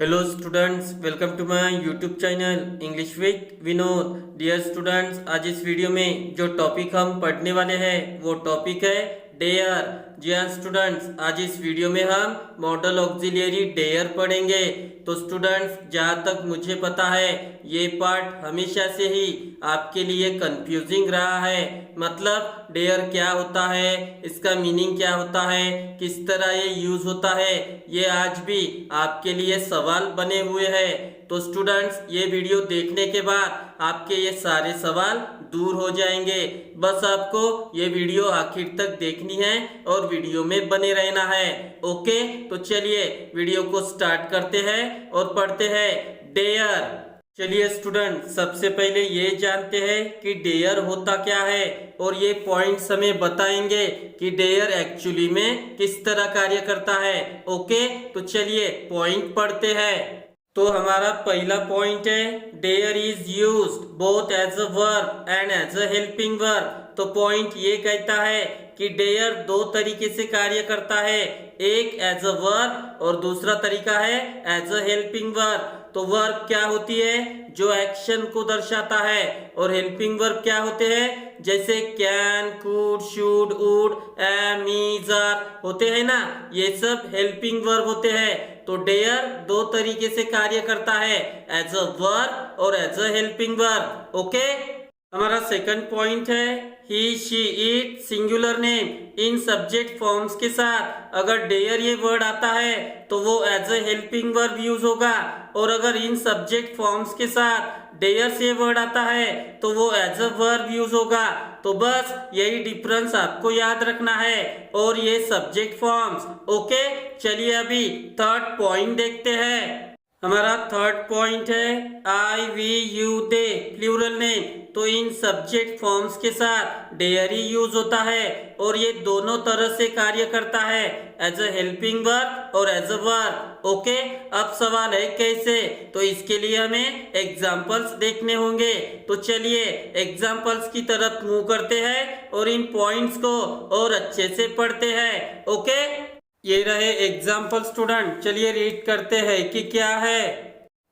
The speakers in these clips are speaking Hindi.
Hello students, welcome to my YouTube channel English with Vinod. Dear students, आज इस वीडियो में जो टॉपिक हम पढ़ने वाले हैं वो टॉपिक है डेयर। जी हाँ स्टूडेंट्स, आज इस वीडियो में हम मॉडल ऑक्सिलियरी डेयर पढ़ेंगे। तो स्टूडेंट्स, जहाँ तक मुझे पता है ये पार्ट हमेशा से ही आपके लिए कंफ्यूजिंग रहा है। मतलब डेयर क्या होता है, इसका मीनिंग क्या होता है, किस तरह ये यूज होता है, ये आज भी आपके लिए सवाल बने हुए हैं। तो स्टूडेंट्स, ये वीडियो देखने के बाद आपके ये सारे सवाल दूर हो जाएंगे। बस आपको ये वीडियो आखिर तक देखनी है और वीडियो में बने रहना है। ओके, तो चलिए वीडियो को स्टार्ट करते हैं और पढ़ते हैं डेयर। चलिए स्टूडेंट, सबसे पहले ये जानते हैं कि डेयर होता क्या है और ये पॉइंट्स हमें बताएंगे कि डेयर एक्चुअली में किस तरह कार्य करता है। ओके, तो चलिए पॉइंट पढ़ते हैं। तो हमारा पहला पॉइंट है dare is used both as a verb and as a helping verb. तो पॉइंट ये कहता है कि डेयर दो तरीके से कार्य करता है, एक एज अ वर्ब और दूसरा तरीका है एज अ हेल्पिंग वर्ब। तो वर्ब क्या होती है, जो एक्शन को दर्शाता है, और हेल्पिंग वर्ब क्या होते हैं, जैसे can, could, should, would, am, is, are होते हैं ना, ये सब हेल्पिंग वर्ब होते हैं। तो डेयर दो तरीके से कार्य करता है, एज अ वर्ब और as a helping verb. Okay, हमारा सेकंड पॉइंट है he, she, it singular name in subject forms के साथ अगर डेयर ये वर्ड आता है तो वो as a helping verb use होगा, और अगर इन सब्जेक्ट फॉर्म्स के साथ डेयर से वर्ड आता है तो वो एज अ वर्ब यूज होगा। तो बस यही डिफरेंस आपको याद रखना है, और ये सब्जेक्ट फॉर्म्स। ओके, चलिए अभी थर्ड पॉइंट देखते हैं। हमारा थर्ड पॉइंट है I, we, you, they plural name. तो इन सब्जेक्ट फॉर्म्स के साथ डेयर ही यूज होता है, और ये दोनों तरह से कार्य करता है, एज अ हेल्पिंग वर्ब और एज अ वर्ब। ओके, अब सवाल है कैसे, तो इसके लिए हमें एग्जाम्पल्स देखने होंगे। तो चलिए एग्जाम्पल्स की तरफ मूव करते हैं और इन पॉइंट्स को और अच्छे से पढ़ते हैं। ओके, ये रहे एग्जाम्पल स्टूडेंट, चलिए रीड करते हैं कि क्या है।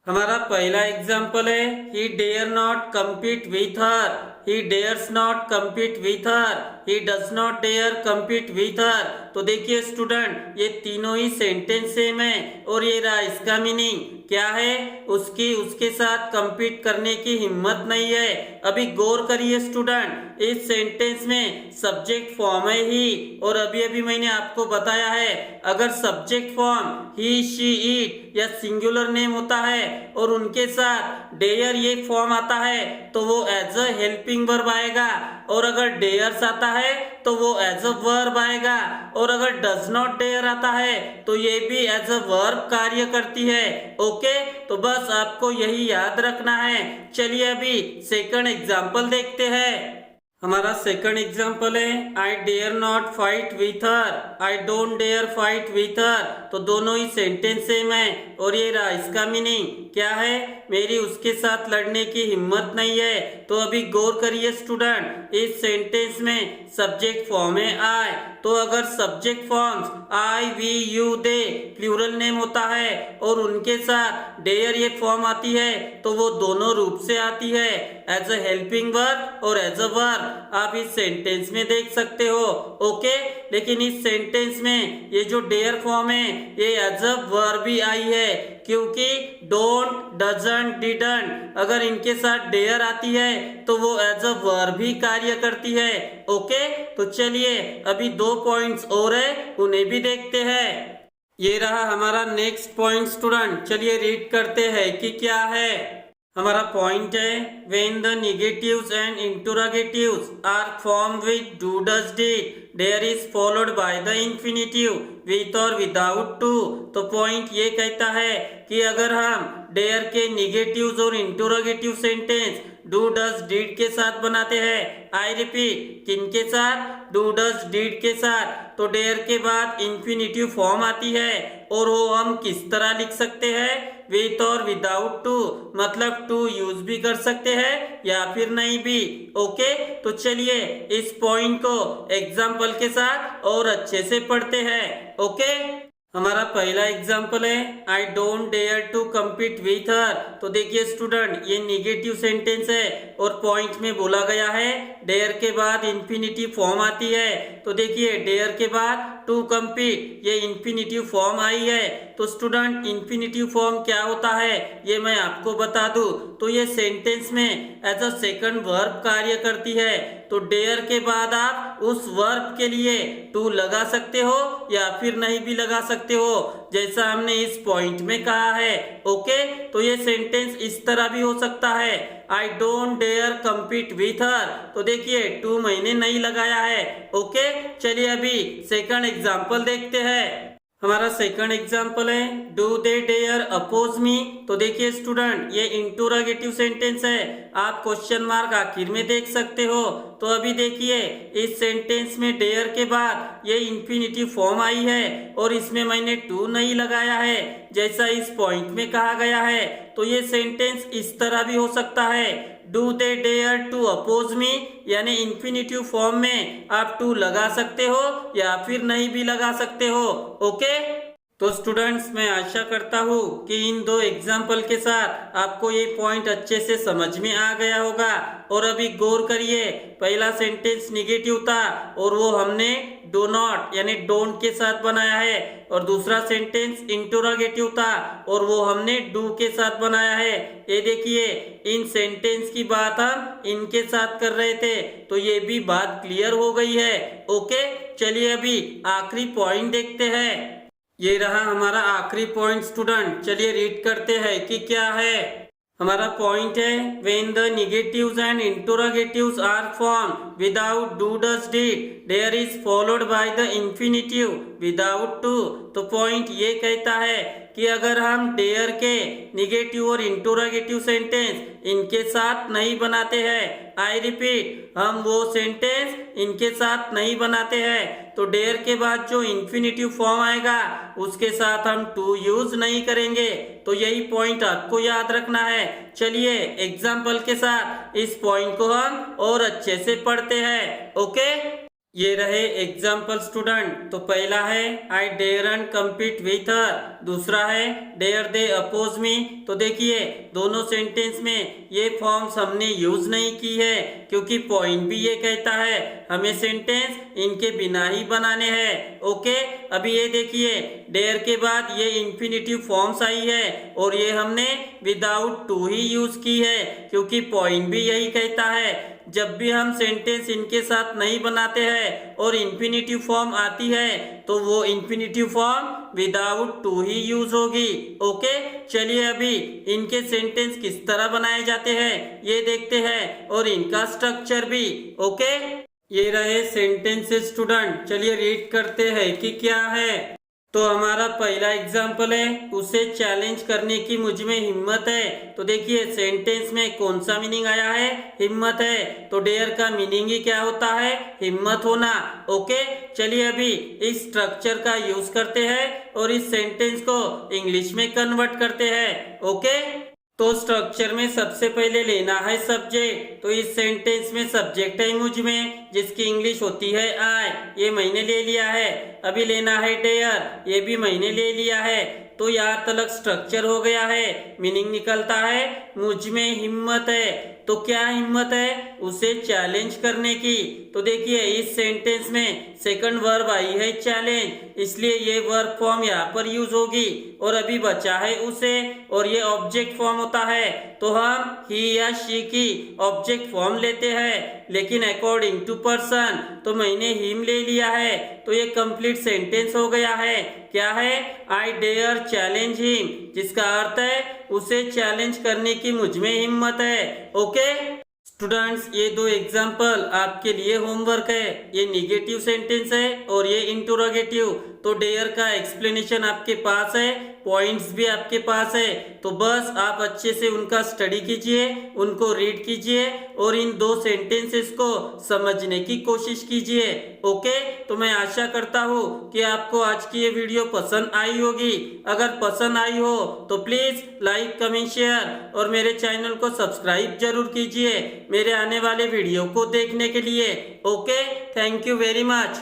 हमारा पहला एग्जाम्पल है he dare not compete with her, he dares not compete with her, he does not dare compete with her. तो देखिए स्टूडेंट, ये तीनों ही सेंटेंस सेम है, और ये रहा इसका मीनिंग क्या है, उसकी उसके साथ कम्पीट करने की हिम्मत नहीं है। अभी गौर करिए स्टूडेंट, इस सेंटेंस में सब्जेक्ट फॉर्म है ही, और अभी अभी मैंने आपको बताया है अगर subject form he, she, it या सिंगुलर नेम होता है और उनके साथ डेयर ये फॉर्म आता है तो वो एज अ हेल्पिंग वर्ब आएगा, और अगर डेयर्स आता है तो वो एज अ वर्ब आएगा, और अगर डज नॉट डेयर आता है तो ये भी एज अ वर्ब कार्य करती है। ओके, तो बस आपको यही याद रखना है। चलिए अभी सेकंड एग्जांपल देखते हैं। हमारा सेकंड एग्जाम्पल है I dare not fight with her, I don't dare fight with her. तो दोनों ही सेंटेंस सेम है, और ये रहा इसका मीनिंग क्या है, मेरी उसके साथ लड़ने की हिम्मत नहीं है। तो अभी गौर करिए स्टूडेंट, इस सेंटेंस में सब्जेक्ट फॉर्म है आई, तो अगर subject forms I, we, you, they plural name होता है और उनके साथ डेयर ये फॉर्म आती है तो वो दोनों रूप से आती है, एज अ हेल्पिंग वर्ब और एज अ वर्ब। आप इस सेंटेंस में देख सकते हो। ओके, लेकिन इस सेंटेंस में ये जो डेयर फॉर्म है ये एज अ वर्ब भी आई है, क्योंकि डोंट, डजंट, डिडंट अगर इनके साथ डेयर आती है तो वो एज अ वर्ब भी कार्य करती है। ओके, तो चलिए अभी दो पॉइंट्स और है, उन्हें भी देखते हैं। ये रहा हमारा नेक्स्ट पॉइंट स्टूडेंट, चलिए रीड करते हैं कि क्या है। हमारा पॉइंट है when the negatives and interrogatives are formed with do, does, did dare is followed by the infinitive with और विदाउट टू। तो पॉइंट ये कहता है कि अगर हम डेयर के नेगेटिव्स और interrogative sentence do, does, did के साथ बनाते हैं, आई रिपीट किन के साथ, डू, डज, डिड के साथ, तो डेयर के बाद इंफिनिटिव फॉर्म आती है, और वो हम किस तरह लिख सकते हैं, विथ और विदाउट टू, मतलब टू यूज भी कर सकते हैं या फिर नहीं भी। ओके, तो चलिए इस पॉइंट को एग्जाम्पल के साथ और अच्छे से पढ़ते हैं। ओके, हमारा पहला एग्जाम्पल है I don't dare to compete with her. तो देखिए स्टूडेंट, ये निगेटिव सेंटेंस है और पॉइंट में बोला गया है डेयर के बाद इंफिनिटिव फॉर्म आती है। तो देखिए डेयर के बाद टू कम्पीट, ये इंफिनिटिव फॉर्म आई है। तो स्टूडेंट इंफिनिटिव फॉर्म क्या होता है ये मैं आपको बता दूं। तो ये सेंटेंस में एज अ सेकंड वर्ब कार्य करती है। तो डेयर के बाद आप उस वर्ब के लिए टू लगा सकते हो या फिर नहीं भी लगा सकते हो, जैसा हमने इस पॉइंट में कहा है। ओके, तो ये सेंटेंस इस तरह भी हो सकता है I don't dare compete with her. तो देखिए टू मैंने नहीं लगाया है। ओके, चलिए अभी सेकंड एग्जाम्पल देखते हैं। हमारा सेकंड एग्जाम्पल है डू दे डेयर अपोज मी। तो देखिए स्टूडेंट, ये इंटरोगेटिव सेंटेंस है, आप क्वेश्चन मार्क आखिर में देख सकते हो। तो अभी देखिए इस सेंटेंस में डेयर के बाद ये इंफिनिटिव फॉर्म आई है और इसमें मैंने टू नहीं लगाया है, जैसा इस पॉइंट में कहा गया है। तो ये सेंटेंस इस तरह भी हो सकता है do they dare to oppose me, यानी इंफिनिटिव फॉर्म में आप टू लगा सकते हो या फिर नहीं भी लगा सकते हो। ओके, तो स्टूडेंट्स मैं आशा करता हूँ कि इन दो एग्जाम्पल के साथ आपको ये पॉइंट अच्छे से समझ में आ गया होगा। और अभी गौर करिए, पहला सेंटेंस निगेटिव था और वो हमने डू नॉट यानी डोंट के साथ बनाया है, और दूसरा सेंटेंस इंटरोगेटिव था और वो हमने डू के साथ बनाया है। ये देखिए इन सेंटेंस की बात हम इनके साथ कर रहे थे, तो ये भी बात क्लियर हो गई है। ओके, चलिए अभी आखिरी पॉइंट देखते हैं। ये रहा हमारा आखिरी पॉइंट स्टूडेंट, चलिए रीड करते हैं कि क्या है। हमारा पॉइंट है when the negatives and interrogatives are form without do does did dare is followed by the infinitive without to. तो पॉइंट ये कहता है कि अगर हम डेयर के निगेटिव और इंटरोगेटिव सेंटेंस इनके साथ नहीं बनाते हैं, आई रिपीट, हम वो सेंटेंस इनके साथ नहीं बनाते हैं, तो डेयर के बाद जो इंफिनिटिव फॉर्म आएगा उसके साथ हम टू यूज नहीं करेंगे। तो यही पॉइंट आपको याद रखना है। चलिए एग्जाम्पल के साथ इस पॉइंट को हम और अच्छे से पढ़ते हैं। ओके, ये रहे एग्जाम्पल स्टूडेंट। तो पहला है आई डेयरंट कम्पीट विथ हर, दूसरा है डेयर दे अपोज मी। तो देखिए दोनों सेंटेंस में ये फॉर्म्स हमने यूज नहीं की है, क्योंकि पॉइंट भी ये कहता है हमें सेंटेंस इनके बिना ही बनाने हैं। ओके, अभी ये देखिए डेयर के बाद ये इंफिनिटिव फॉर्म्स आई है और ये हमने विदाउट टू ही यूज की है, क्योंकि पॉइंट भी यही कहता है जब भी हम सेंटेंस इनके साथ नहीं बनाते हैं और इंफिनिटिव फॉर्म आती है तो वो इंफिनिटिव फॉर्म विदाउट टू ही यूज होगी। ओके, चलिए अभी इनके सेंटेंस किस तरह बनाए जाते हैं ये देखते हैं और इनका स्ट्रक्चर भी। ओके, ये रहे सेंटेंसेस स्टूडेंट, चलिए रीड करते हैं कि क्या है। तो हमारा पहला एग्जाम्पल है उसे चैलेंज करने की मुझ में हिम्मत है। तो देखिए सेंटेंस में कौन सा मीनिंग आया है, हिम्मत है। तो डेयर का मीनिंग ही क्या होता है, हिम्मत होना। ओके, चलिए अभी इस स्ट्रक्चर का यूज करते हैं और इस सेंटेंस को इंग्लिश में कन्वर्ट करते हैं। ओके, तो स्ट्रक्चर में सबसे पहले लेना है सब्जेक्ट। तो इस सेंटेंस में सब्जेक्ट है मुझ में, जिसकी इंग्लिश होती है आई, ये मैंने ले लिया है। अभी लेना है डेयर, ये भी मैंने ले लिया है। तो यहाँ तक स्ट्रक्चर हो गया है। मीनिंग निकलता है मुझ में हिम्मत है। तो क्या हिम्मत है, उसे चैलेंज करने की। तो देखिए इस सेंटेंस में सेकंड वर्ब आई है चैलेंज, इसलिए ये वर्ब फॉर्म यहाँ पर यूज होगी। और अभी बचा है उसे, और ये ऑब्जेक्ट फॉर्म होता है, तो हम ही या शी की ऑब्जेक्ट फॉर्म लेते हैं। लेकिन अकॉर्डिंग टू पर्सन तो मैंने हिम ले लिया है, तो ये कंप्लीट सेंटेंस हो गया है। क्या है, आई डेयर चैलेंज हिम, जिसका अर्थ है उसे चैलेंज करने की मुझ में हिम्मत है। ओके स्टूडेंट्स, ये दो एग्जाम्पल आपके लिए होमवर्क है। ये निगेटिव सेंटेंस है और ये इंटरोगेटिव। तो डेयर का एक्सप्लेनेशन आपके पास है, पॉइंट्स भी आपके पास है, तो बस आप अच्छे से उनका स्टडी कीजिए, उनको रीड कीजिए और इन दो सेंटेंसेस को समझने की कोशिश कीजिए। ओके, तो मैं आशा करता हूँ कि आपको आज की ये वीडियो पसंद आई होगी। अगर पसंद आई हो तो प्लीज लाइक, कमेंट, शेयर और मेरे चैनल को सब्सक्राइब जरूर कीजिए मेरे आने वाले वीडियो को देखने के लिए। Okay, thank you very much.